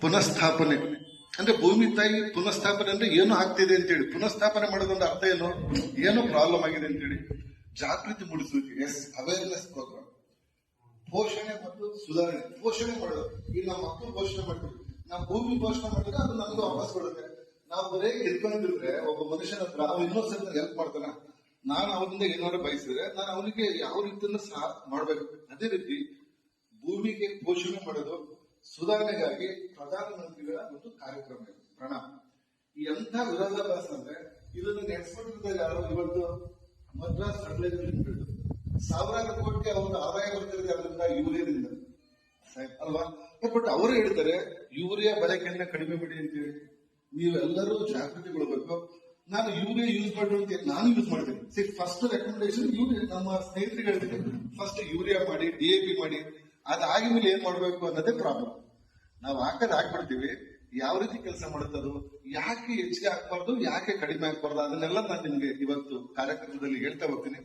ಪುನಃಸ್ಥಾಪನೆ ಅಂದ್ರೆ ಭೂಮಿ ತಾಯಿ ಪುನಃಸ್ಥಾಪನೆ ಅಂದ್ರೆ ಏನು ಆಗ್ತಿದೆ ಅಂತೇಳಿ ಪುನಃಸ್ಥಾಪನೆ ಮಾಡೋದೊಂದು ಅರ್ಥ ಏನೋ ಪ್ರಾಬ್ಲಮ್ ಆಗಿದೆ ಅಂತೇಳಿ ಜಾಗೃತಿ ಮೂಡಿಸುವಿಕೆ. S, awareness program. ಪೋಷಣೆ ಮತ್ತು ಸುಧಾರಣೆ. ಪೋಷಣೆ ಮಾಡೋದು, ಈಗ ನಾವು ಮಕ್ಕಳು ಪೋಷಣೆ ಮಾಡ್ತೀವಿ, ನಾವು ಭೂಮಿ ಪೋಷಣೆ ಮಾಡಿದ್ರೆ ಅದು ನಮ್ಗೆ ವಾಪಸ್ ಕೊಡುತ್ತೆ. ನಾವು ಬರೇ ಗೆದ್ಕೊಂಡಿದ್ರೆ ಒಬ್ಬ ಮನುಷ್ಯನ ಹತ್ರ ಅವ್ನು ಇನ್ನೊಂದ್ಸಲ ಹೆಲ್ಪ್ ಮಾಡ್ತಾನ, ನಾನು ಅವರಿಂದ ಏನಾದ್ರು ಬಯಸಿದ್ರೆ ನಾನು ಅವನಿಗೆ ಯಾವ ರೀತಿಯಿಂದ ಸಹ ಮಾಡ್ಬೇಕು. ಅದೇ ರೀತಿ ಭೂಮಿಗೆ ಪೋಷಣೆ ಮಾಡೋದು ಸುಧಾರಣೆಗಾಗಿ ಪ್ರಧಾನಮಂತ್ರಿಗಳ ಒಂದು ಕಾರ್ಯಕ್ರಮ ಇದೆ ಪ್ರಣಾಮ್. ಈ ಎಂಥ ವಿರೋಧಾಭಾಸ ಅಂದ್ರೆ ಇದನ್ನು ನಡೆಸ್ಕೊಟ್ಟಿದ್ದಾಗ ಯಾರು ಇವತ್ತು ಮದ್ರಾಸ್ ಫರ್ಟಿಲೈಸರ್ ಲಿಮಿಟೆಡ್ ಸಾವಿರಾರು ಕೋಟಿ ಅವ್ರ ಆದಾಯ ಬರ್ತಿರೋದು ಅದರಿಂದ ಯೂರಿಯಾದಿಂದ ಅಲ್ವಾ. ಬಟ್ ಅವರು ಹೇಳ್ತಾರೆ ಯೂರಿಯಾ ಬಳಕೆಯನ್ನ ಕಡಿಮೆ ಬಿಡಿ ಅಂತೇಳಿ. ನೀವೆಲ್ಲರೂ ಜಾಗೃತಿಗೊಳ್ಬೇಕು. ನಾನು ಯೂರಿಯಾ ಯೂಸ್ ಮಾಡುವಂತ ನಾನು ಯೂಸ್ ಮಾಡ್ತೀನಿ. ಫಸ್ಟ್ ರೆಕಮೆಂಡೇಶನ್ ಯೂರಿಯಾ ನಮ್ಮ ಸ್ನೇಹಿತರಿಗೆ ಹೇಳ್ತೀನಿ, ಫಸ್ಟ್ ಯೂರಿಯಾ ಮಾಡಿ, DAP ಮಾಡಿ. ಅದಾದ್ಮೇಲೆ ಏನ್ ಮಾಡ್ಬೇಕು ಅನ್ನೋದೇ ಪ್ರಾಬ್ಲಮ್. ನಾವು ಹಾಕ್ಬಿಡ್ತೀವಿ. ಯಾವ ರೀತಿ ಕೆಲಸ ಮಾಡುತ್ತದು, ಯಾಕೆ ಹೆಚ್ಚಿಗೆ ಹಾಕ್ಬಾರ್ದು, ಯಾಕೆ ಕಡಿಮೆ ಹಾಕ್ಬಾರ್ದು, ಅದನ್ನೆಲ್ಲ ನಾನು ನಿಮ್ಗೆ ಇವತ್ತು ಕಾರ್ಯಕ್ರಮದಲ್ಲಿ ಹೇಳ್ತಾ ಹೋಗ್ತೀನಿ.